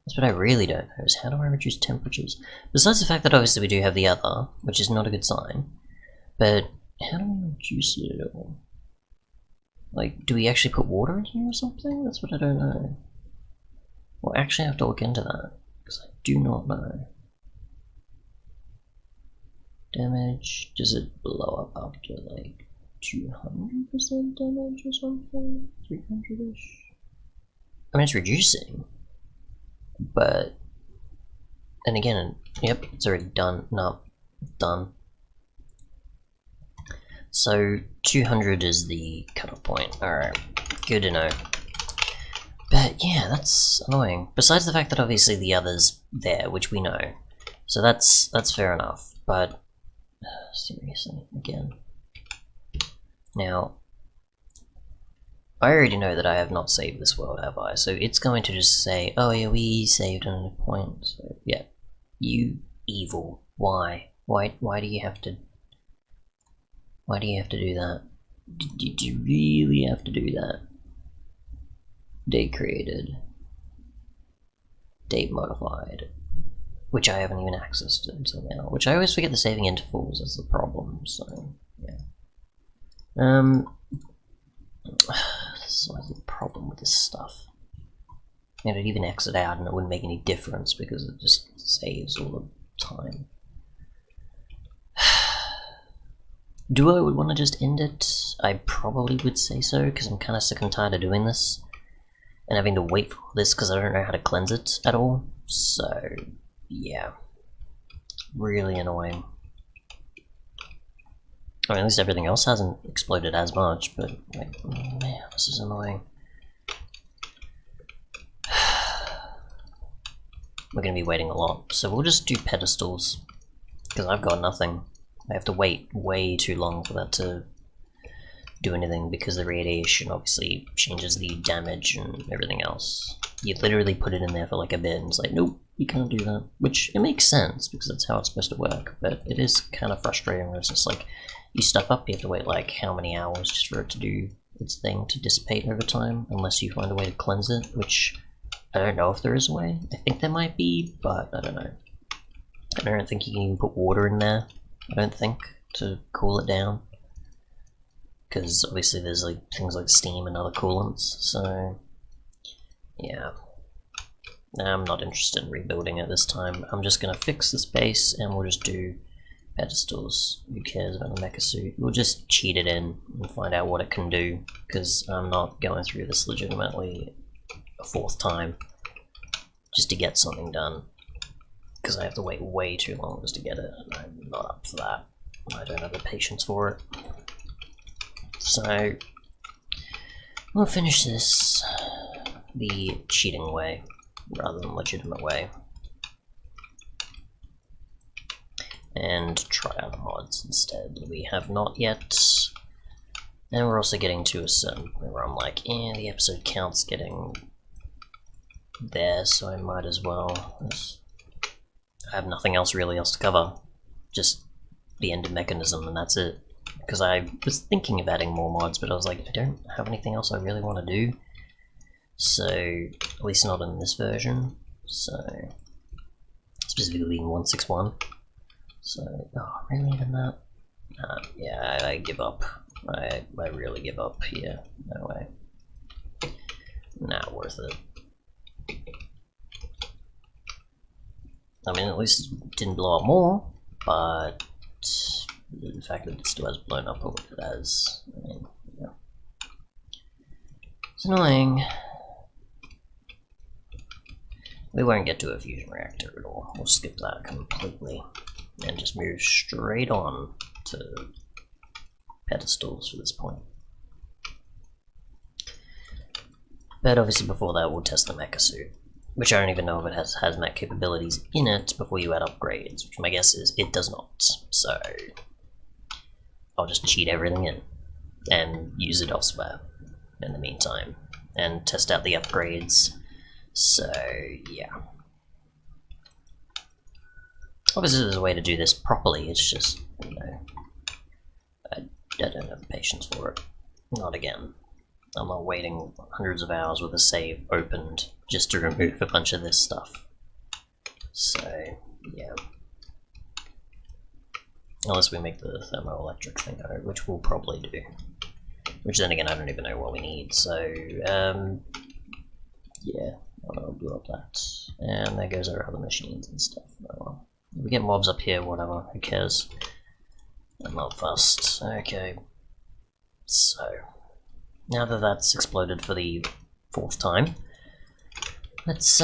That's what I really don't know, is how do I reduce temperatures? Besides the fact that obviously we do have the other, which is not a good sign, but how do we reduce it at all? Like, do we actually put water in here or something? That's what I don't know. Well, actually I have to look into that, because I do not know. Damage, does it blow up after like 200% damage or something? 300-ish? I mean, it's reducing, but then again, yep, it's already done. No, done. So 200 is the cutoff point. Alright, good to know. But yeah, that's annoying. Besides the fact that obviously the other's there, which we know. So that's fair enough, but seriously, again. Now, I already know that I have not saved this world, have I? So it's going to just say, oh yeah, we saved at a point. So yeah, you evil. Why? Why do you have to... Why do you have to do that? Did you really have to do that? Date created. Date modified. Which I haven't even accessed until now. Which I always forget the saving intervals is the problem, so yeah. This is always the problem with this stuff. And I'd even exit out and it wouldn't make any difference because it just saves all the time. Do I would want to just end it? I probably would say so, because I'm kind of sick and tired of doing this. And having to wait for this because I don't know how to cleanse it at all. So, yeah. Really annoying. I mean, at least everything else hasn't exploded as much, but like, oh man, this is annoying. We're going to be waiting a lot, so we'll just do pedestals, because I've got nothing. I have to wait way too long for that to do anything, because the radiation obviously changes the damage and everything else. You literally put it in there for like a bit, and it's like, nope, you can't do that. Which, it makes sense, because that's how it's supposed to work, but it is kind of frustrating where it's just like, you stuff up, you have to wait like how many hours just for it to do its thing to dissipate over time, unless you find a way to cleanse it, which I don't know if there is a way. I think there might be, but I don't know. I don't think you can even put water in there, I don't think, to cool it down. Because obviously there's like things like steam and other coolants, so yeah. Now I'm not interested in rebuilding it this time. I'm just gonna fix this base and we'll just do pedestals. Who cares about the mecha suit? We'll just cheat it in and find out what it can do, because I'm not going through this legitimately a fourth time just to get something done, because I have to wait way too long just to get it, and I'm not up for that. I don't have the patience for it. So we'll finish this the cheating way rather than legitimate way, and try out the mods instead. We have not yet, and we're also getting to a certain point where I'm like, the episode count's getting there, so I might as well. I have nothing else really else to cover, just the end mechanism, and that's it. Because I was thinking of adding more mods, but I was like, I don't have anything else I really want to do. So, at least not in this version. So, specifically in 161. So, oh, really even that? Yeah, I give up. I really give up here. No way. Not worth it. I mean, at least it didn't blow up more, but the fact that it still has blown up what it has, I mean, yeah. It's annoying. We won't get to a fusion reactor at all. We'll skip that completely and just move straight on to pedestals for this point. But obviously before that we'll test the mecha suit, which I don't even know if it has hazmat capabilities in it before you add upgrades, which my guess is it does not. So I'll just cheat everything in and use it elsewhere in the meantime and test out the upgrades. So yeah. Obviously there's a way to do this properly, it's just, you know, I don't have the patience for it. Not again. I'm not waiting hundreds of hours with a save opened just to remove a bunch of this stuff. So, yeah. Unless we make the thermoelectric thing out, which we'll probably do. Which then again, I don't even know what we need, so, yeah, I'll blow up that. And there goes our other machines and stuff. Oh well. If we get mobs up here, whatever, who cares? I'm not fussed. Okay. So, now that that's exploded for the 4th time, let's,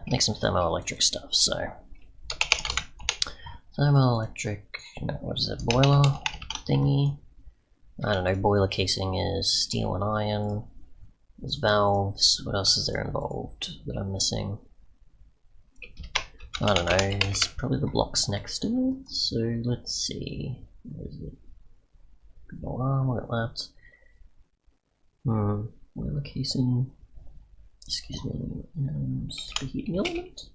make some thermoelectric stuff, so. Thermoelectric, no, what is it, boiler thingy? I don't know, boiler casing is steel and iron. There's valves, what else is there involved that I'm missing? I don't know, it's probably the blocks next to it, so let's see. Where is it? Alarm, look at that. Boiler casing. Excuse me, heating element?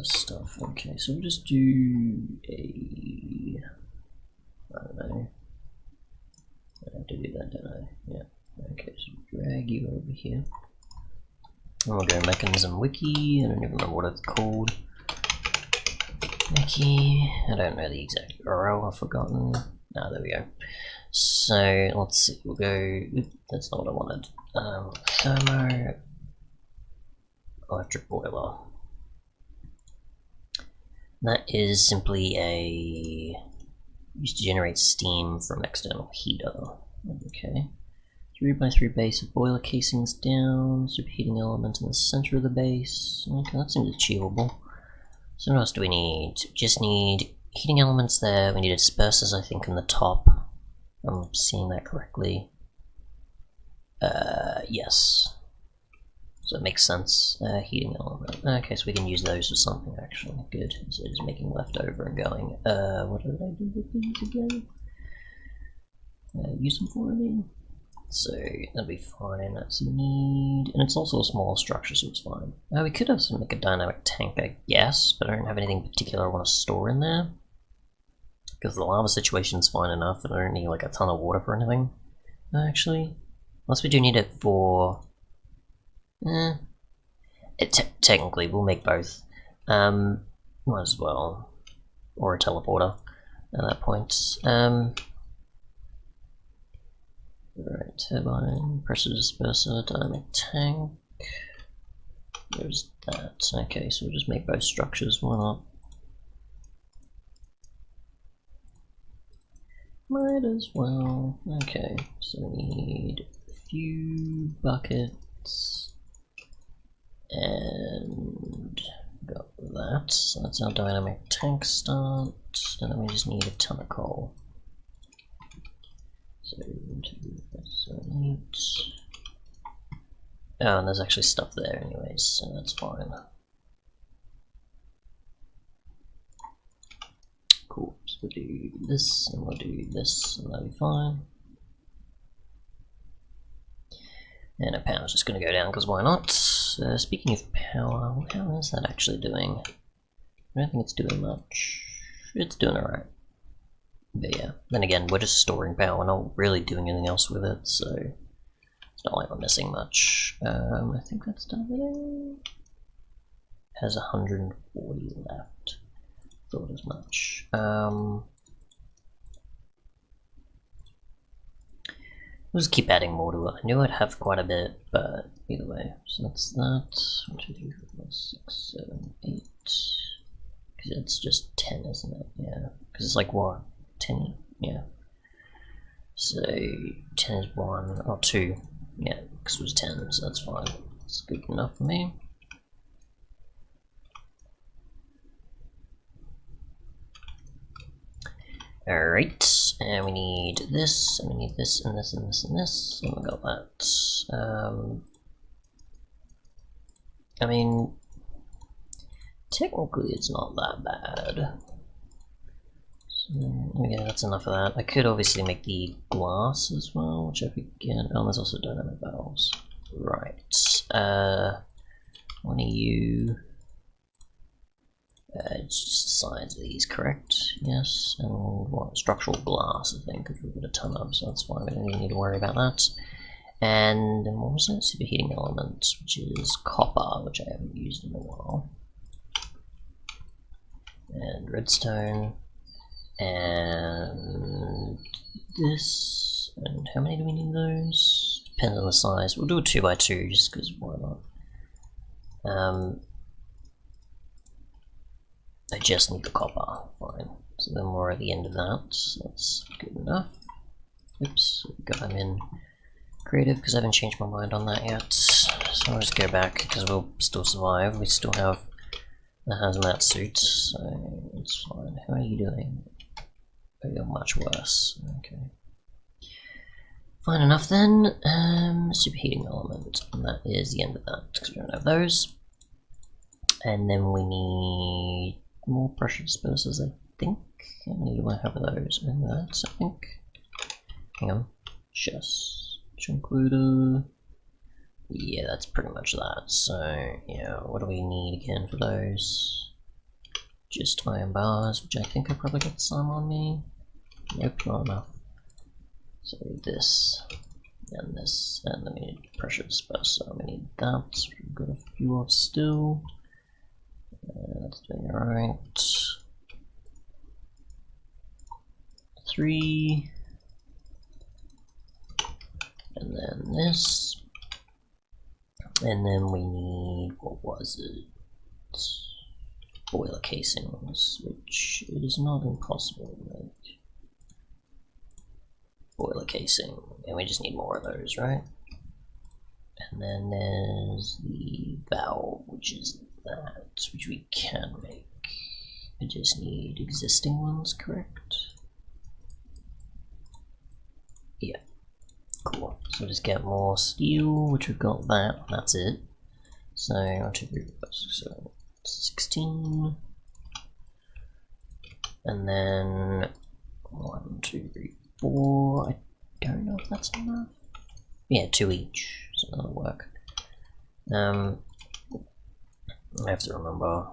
Stuff. Okay, so we'll just do a. I don't know. I have to do that, don't I? Yeah. Okay, so drag you over here. And we'll go mechanism wiki. I don't even remember what it's called. Wiki. I don't know the exact URL. I've forgotten. Ah, there we go. So let's see. We'll go. That's not what I wanted. Thermo electric boiler. That is simply a used to generate steam from external heater. Okay. 3x3 base of boiler casings down, superheating element in the center of the base. Okay, that seems achievable. So what else do we need? Just need heating elements there. We need dispersers, I think, in the top. I'm seeing that correctly. Yes. So it makes sense. Heating element. Okay, so we can use those for something actually. Good. So just making leftover and going. What did I do with these again? Use them for, I mean. So that'll be fine. That's need, and it's also a small structure, so it's fine. We could also make a dynamic tank, I guess, but I don't have anything particular I want to store in there. Because the lava situation's fine enough, and I don't need like a ton of water for anything. Actually, unless we do need it for. Technically, we'll make both. Might as well, or a teleporter at that point. Right, turbine, pressure disperser, dynamic tank. There's that. Okay, so we'll just make both structures. Why not? Might as well. Okay, so we need a few buckets. And got that. So that's our dynamic tank start. And then we just need a ton of coal. So oh, and there's actually stuff there anyways, so that's fine. Cool, so we'll do this, and we'll do this, and that'll be fine. And our power's just going to go down, because why not? Speaking of power, how is that actually doing? I don't think it's doing much. It's doing alright. But yeah, then again, we're just storing power, we're not really doing anything else with it, so it's not like we're missing much. I think that's done. Has 140 left. Thought as much. We'll just keep adding more to it. I knew I'd have quite a bit, but either way. So that's that. 1, 2, 3, 4, 5, 6, 7, 8. Because it's just 10, isn't it? Yeah. Because it's like what? 10? Yeah. So 10 is 1, or 2. Yeah, because it was 10, so that's fine. It's good enough for me. Alright, and we need this, and we need this, and this, and this, and this, and we got that. I mean, technically it's not that bad. So, okay, that's enough of that. I could obviously make the glass as well, which I forget. Oh, there's also dynamic valves. Right. One of you. It's just the size of these, correct? Yes, and what, structural glass, I think, we've got a ton of, so that's fine, we don't even need to worry about that. And then what was that? Superheating element, which is copper, which I haven't used in a while. And redstone. And this. And how many do we need of those? Depends on the size. We'll do a 2x2 just because why not? I just need the copper. Fine. So then we're at the end of that. So that's good enough. Oops, I'm in creative because I haven't changed my mind on that yet. So I'll just go back because we'll still survive. We still have the hazmat suit, so it's fine. How are you doing? Oh, you're much worse. Okay. Fine enough then. Superheating element, and that is the end of that because we don't have those. And then we need more pressure dispersers, I think. How many do I have of those? And that's, I think. Hang on. Just include yeah, that's pretty much that. So yeah, what do we need again for those? Just iron bars, which I think I probably got some on me. Nope, not enough. So this and this, and then we need pressure disperser. We need that. We've got a few of still. That's doing alright. 3. And then this. And then we need, what was it? Boiler casings, which is not impossible to make. Boiler casing, and we just need more of those, right? And then there's the valve, which is that, which we can make. I just need existing ones, correct? Yeah. Cool. So just get more steel, which we've got that, that's it. So 1, 2, 3, 4, 5, 6, 7, 16. And then 1, 2, 3, 4. I don't know if that's enough. Yeah, 2 each, so that'll work. I have to remember,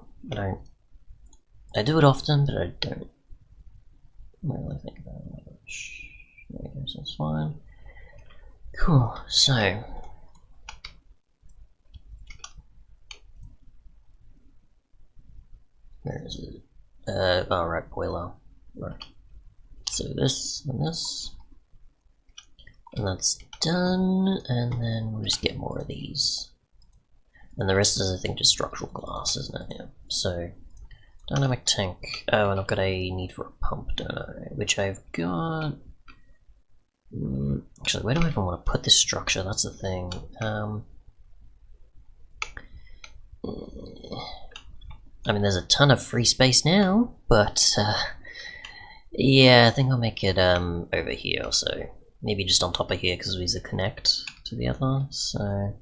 I do it often, but I don't really think about it much. There we go, so that's fine. Cool, so where is it? Oh right, boiler. Right. So this and this. And that's done, and then we'll just get more of these. And the rest is, I think, just structural glass, isn't it? Yeah. So, dynamic tank. Oh, and I've got a need for a pump, don't I? Which I've got. Actually, where do I even want to put this structure? That's the thing. I mean, there's a ton of free space now, but yeah, I think I'll make it over here or so. Maybe just on top of here because we need to connect to the other. So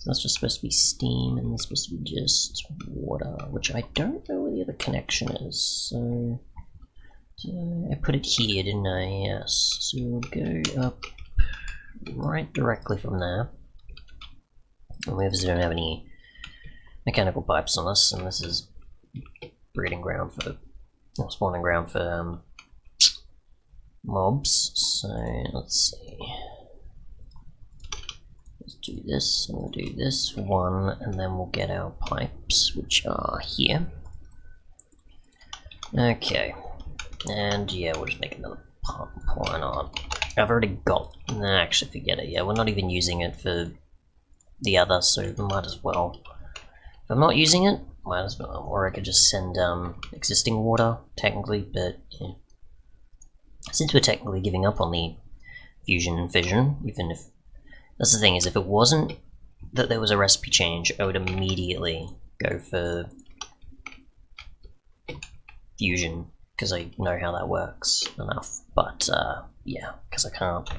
that's just supposed to be steam, and it's supposed to be just water, which I don't know where the other connection is. So I put it here, didn't I? Yes. So we'll go up right directly from there. And we obviously don't have any mechanical pipes on us, and this is breeding ground for, or spawning ground for mobs. So let's see. Let's do this, and we'll do this one, and then we'll get our pipes, which are here. Okay. And yeah, we'll just make another pump. Why not? I've already got. Nah, actually, forget it. Yeah, we're not even using it for the other, so might as well. If I'm not using it, might as well. Or I could just send existing water, technically, but yeah. Since we're technically giving up on the fusion and fission, even if that's the thing is, if it wasn't that there was a recipe change, I would immediately go for fusion because I know how that works enough. But yeah, because I can't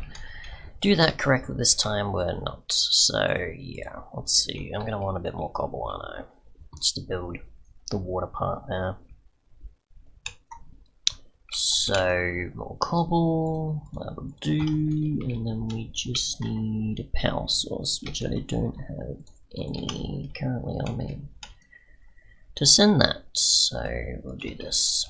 do that correctly this time, we're not. So yeah, let's see. I'm gonna want a bit more cobble, aren't I? Just to build the water part there. So more cobble, that'll do, and then we just need a power source, which I don't have any currently on me to send that. So we'll do this.